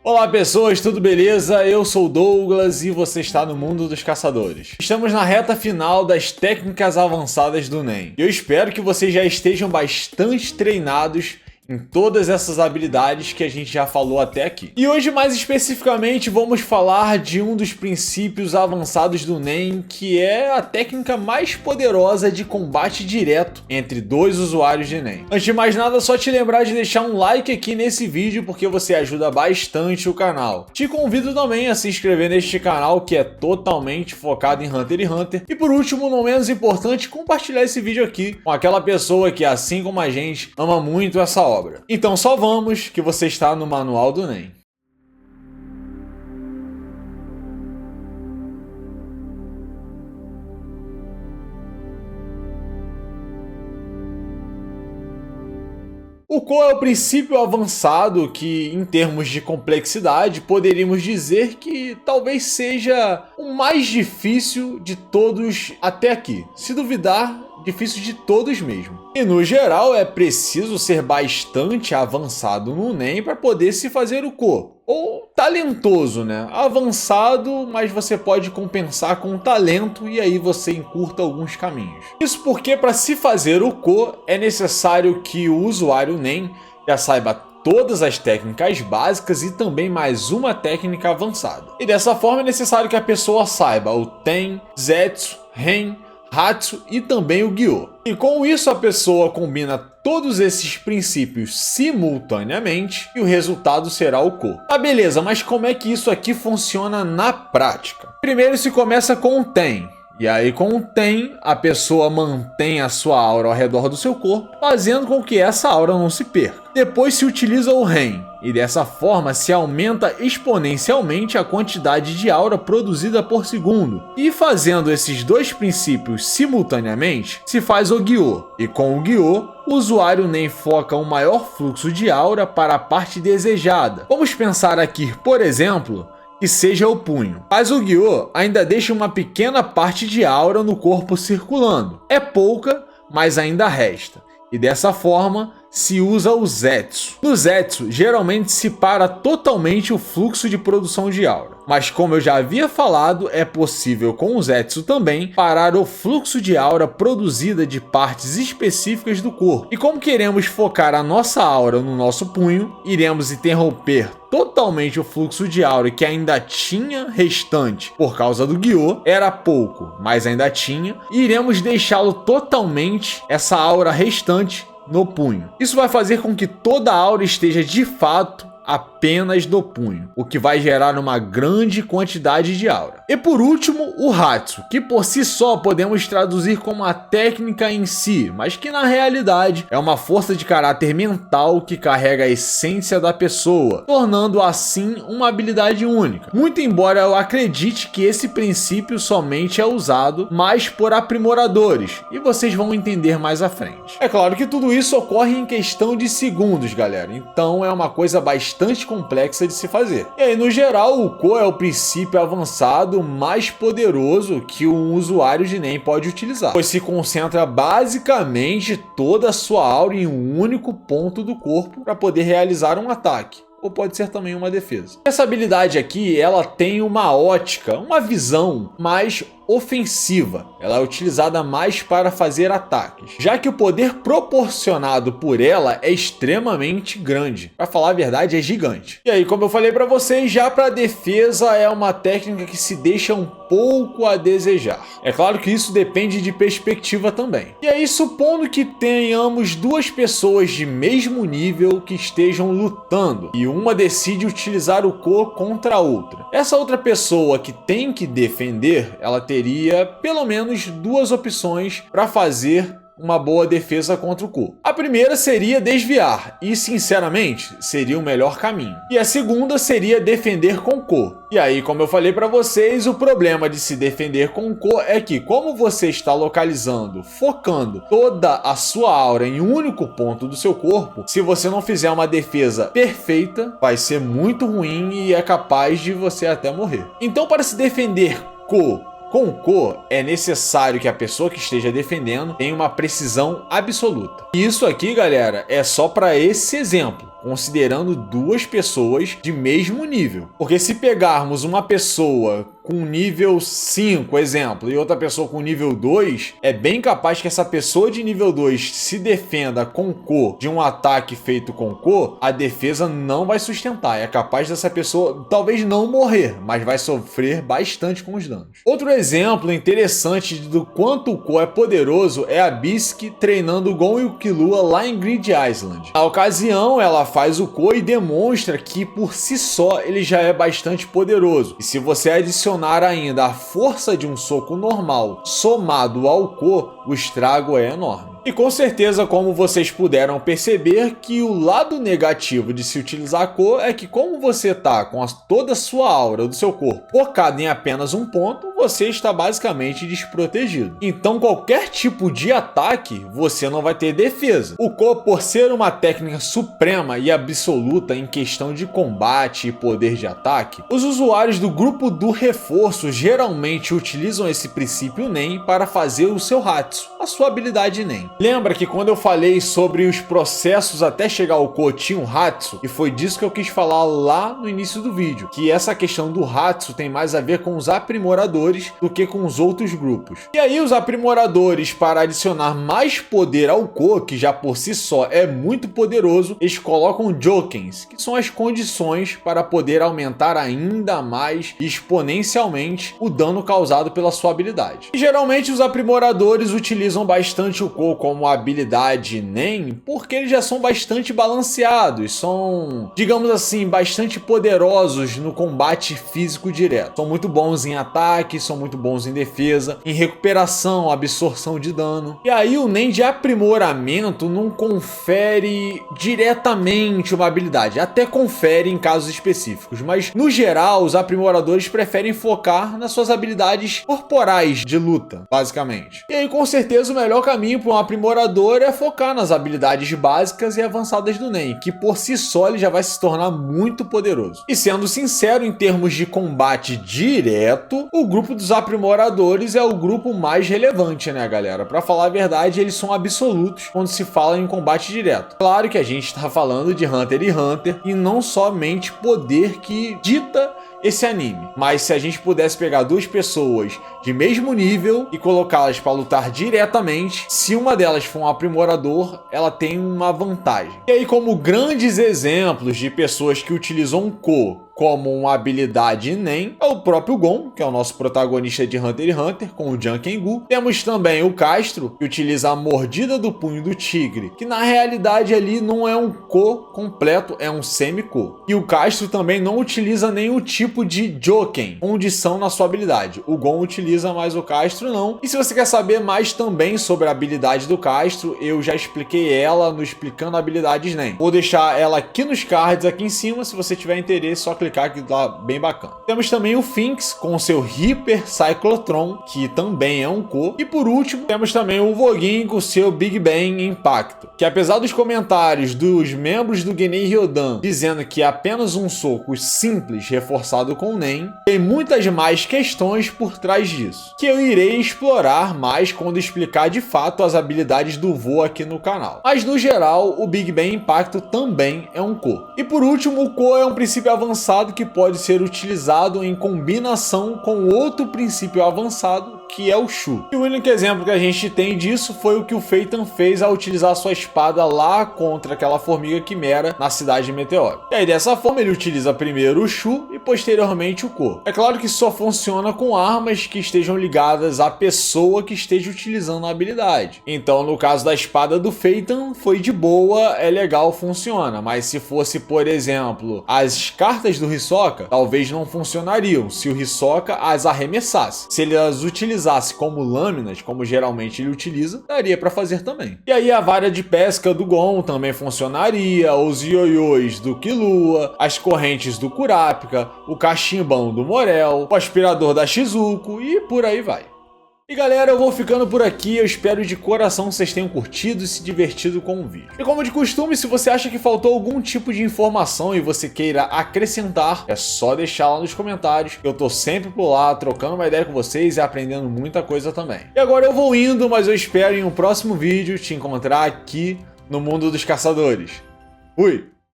Olá pessoas, tudo beleza? Eu sou o Douglas e você está no mundo dos caçadores. Estamos na reta final das técnicas avançadas do NEM. Eu espero que vocês já estejam bastante treinados em todas essas habilidades que a gente já falou até aqui. E hoje, mais especificamente, vamos falar de um dos princípios avançados do NEM, que é a técnica mais poderosa de combate direto entre dois usuários de NEM. Antes de mais nada, só te lembrar de deixar um like aqui nesse vídeo, porque você ajuda bastante o canal. Te convido também a se inscrever neste canal, que é totalmente focado em Hunter x Hunter. E por último, não menos importante, compartilhar esse vídeo aqui com aquela pessoa que, assim como a gente, ama muito essa obra. Então só vamos, que você está no manual do NEM. O Ko é o princípio avançado que, em termos de complexidade, poderíamos dizer que talvez seja o mais difícil de todos até aqui. Se duvidar, difícil de todos mesmo. E no geral é preciso ser bastante avançado no NEM para poder se fazer o Ko. Ou talentoso, né? Avançado, mas você pode compensar com talento e aí você encurta alguns caminhos. Isso porque para se fazer o Ko é necessário que o usuário NEM já saiba todas as técnicas básicas e também mais uma técnica avançada. E dessa forma é necessário que a pessoa saiba o Ten, Zetsu, Ren, Hatsu e também o Gyo. E com isso a pessoa combina todos esses princípios simultaneamente e o resultado será o Ko. Ah, beleza, mas como é que isso aqui funciona na prática? Primeiro se começa com o Ten. E aí com o Ten, a pessoa mantém a sua aura ao redor do seu corpo, fazendo com que essa aura não se perca. Depois se utiliza o Ren, e dessa forma se aumenta exponencialmente a quantidade de aura produzida por segundo. E fazendo esses dois princípios simultaneamente, se faz o Gyo. E com o Gyo, o usuário NEM foca um maior fluxo de aura para a parte desejada. Vamos pensar aqui, por exemplo, que seja o punho. Mas o Gyo ainda deixa uma pequena parte de aura no corpo circulando. É pouca, mas ainda resta. E dessa forma se usa o Zetsu. No Zetsu, geralmente se para totalmente o fluxo de produção de aura. Mas como eu já havia falado, é possível com o Zetsu também parar o fluxo de aura produzida de partes específicas do corpo. E como queremos focar a nossa aura no nosso punho, iremos interromper totalmente o fluxo de aura que ainda tinha restante por causa do Gyo, era pouco, mas ainda tinha, e iremos deixá-lo totalmente, essa aura restante, no punho. Isso vai fazer com que toda a aura esteja de fato apenas no punho, o que vai gerar uma grande quantidade de aura. E por último, o Hatsu, que por si só podemos traduzir como a técnica em si, mas que na realidade é uma força de caráter mental que carrega a essência da pessoa, tornando assim uma habilidade única. Muito embora eu acredite que esse princípio somente é usado mais por aprimoradores, e vocês vão entender mais à frente. É claro que tudo isso ocorre em questão de segundos, galera, então é uma coisa bastante complexa de se fazer. E aí, no geral, o Ko é o princípio avançado mais poderoso que um usuário de NEM pode utilizar, pois se concentra basicamente toda a sua aura em um único ponto do corpo para poder realizar um ataque. Ou pode ser também uma defesa. Essa habilidade aqui, ela tem uma ótica, uma visão mais ofensiva. Ela é utilizada mais para fazer ataques, já que o poder proporcionado por ela é extremamente grande. Para falar a verdade, é gigante. E aí, como eu falei para vocês, já para defesa é uma técnica que se deixa um pouco a desejar. É claro que isso depende de perspectiva também. E aí, supondo que tenhamos duas pessoas de mesmo nível que estejam lutando e uma decide utilizar o Ko contra a outra. Essa outra pessoa que tem que defender, ela teria pelo menos duas opções para fazer uma boa defesa contra o Ko. A primeira seria desviar, e sinceramente seria o melhor caminho. E a segunda seria defender com o Ko. E aí, como eu falei para vocês, o problema de se defender com o Ko é que, como você está localizando, focando toda a sua aura em um único ponto do seu corpo, se você não fizer uma defesa perfeita, vai ser muito ruim e é capaz de você até morrer. Então, para se defender com o Ko, é necessário que a pessoa que esteja defendendo tenha uma precisão absoluta. E isso aqui, galera, é só para esse exemplo. considerando duas pessoas de mesmo nível. Porque se pegarmos uma pessoa com nível 5, exemplo, e outra pessoa com nível 2, é bem capaz que essa pessoa de nível 2 se defenda com Ko de um ataque feito com Ko, a defesa não vai sustentar. É capaz dessa pessoa talvez não morrer, mas vai sofrer bastante com os danos. Outro exemplo interessante do quanto o Ko é poderoso é a Bisque treinando o Gon e o Killua lá em Grid Island. Na ocasião, ela faz o Ko e demonstra que por si só ele já é bastante poderoso. E se você adicionar ainda a força de um soco normal somado ao Ko, o estrago é enorme. E com certeza, como vocês puderam perceber, que o lado negativo de se utilizar Ko é que como você tá com toda a sua aura do seu corpo focada em apenas um ponto, você está basicamente desprotegido. Então qualquer tipo de ataque, você não vai ter defesa. O Ko, por ser uma técnica suprema e absoluta em questão de combate e poder de ataque, os usuários do grupo do reforço geralmente utilizam esse princípio Nen para fazer o seu Hatsu, a sua habilidade Nen. Lembra que quando eu falei sobre os processos até chegar ao Ko tinha um Hatsu? E foi disso que eu quis falar lá no início do vídeo, que essa questão do Hatsu tem mais a ver com os aprimoradores do que com os outros grupos. E aí os aprimoradores, para adicionar mais poder ao Ko, que já por si só é muito poderoso, eles colocam Jokens, que são as condições para poder aumentar ainda mais exponencialmente o dano causado pela sua habilidade. E geralmente os aprimoradores utilizam bastante o Ko como habilidade Nen, porque eles já são bastante balanceados, são, digamos assim, bastante poderosos no combate físico direto. São muito bons em ataque, são muito bons em defesa, em recuperação, absorção de dano. E aí o Nen de aprimoramento não confere diretamente uma habilidade, até confere em casos específicos, mas no geral os aprimoradores preferem focar nas suas habilidades corporais de luta, basicamente. E aí com certeza o melhor caminho para um aprimorador é focar nas habilidades básicas e avançadas do Nen, que por si só ele já vai se tornar muito poderoso. E sendo sincero, em termos de combate direto, o grupo dos aprimoradores é o grupo mais relevante, né, galera? Pra falar a verdade, eles são absolutos quando se fala em combate direto. Claro que a gente tá falando de Hunter x Hunter e não somente poder que dita esse anime, mas se a gente pudesse pegar duas pessoas de mesmo nível e colocá-las para lutar diretamente, se uma delas for um aprimorador, ela tem uma vantagem. E aí, como grandes exemplos de pessoas que utilizam Ko como uma habilidade Nen, é o próprio Gon, que é o nosso protagonista de Hunter x Hunter, com o Jankengu. Temos também o Castro, que utiliza a mordida do punho do tigre, que na realidade ali não é um Ko completo, é um semi-Ko. E o Castro também não utiliza nenhum tipo de Joken, condição na sua habilidade. O Gon utiliza, mas o Castro não. E se você quer saber mais também sobre a habilidade do Castro, eu já expliquei ela no Explicando Habilidades Nen. Vou deixar ela aqui nos cards, aqui em cima, se você tiver interesse, só clicar que tá bem bacana. Temos também o Finks com seu Hyper Cyclotron, que também é um Ko. E por último, temos também o Voguin com seu Big Bang Impacto, que apesar dos comentários dos membros do Genei Ryodan dizendo que é apenas um soco simples reforçado com Nen, tem muitas mais questões por trás disso, que eu irei explorar mais quando explicar de fato as habilidades do Vo aqui no canal. Mas no geral, o Big Bang Impacto também é um Ko. E por último, o Ko é um princípio avançado que pode ser utilizado em combinação com outro princípio avançado, que é o Shu. E o único exemplo que a gente tem disso foi o que o Phaeton fez ao utilizar sua espada lá contra aquela formiga quimera na cidade de Meteoro. E aí dessa forma ele utiliza primeiro o Shu e posteriormente o Ko. É claro que só funciona com armas que estejam ligadas à pessoa que esteja utilizando a habilidade. Então no caso da espada do Phaeton foi de boa, é legal, funciona. Mas se fosse, por exemplo, as cartas do Hisoka, talvez não funcionariam se o Hisoka as arremessasse. Se ele as utilizasse como lâminas, como geralmente ele utiliza, daria para fazer também. E aí a vara de pesca do Gon também funcionaria, os ioiôs do Killua, as correntes do Kurapika, o cachimbão do Morel, o aspirador da Shizuko e por aí vai. E galera, eu vou ficando por aqui, eu espero de coração que vocês tenham curtido e se divertido com o vídeo. E como de costume, se você acha que faltou algum tipo de informação e você queira acrescentar, é só deixar lá nos comentários, eu tô sempre por lá, trocando uma ideia com vocês e aprendendo muita coisa também. E agora eu vou indo, mas eu espero em um próximo vídeo te encontrar aqui no Mundo dos Caçadores. Fui!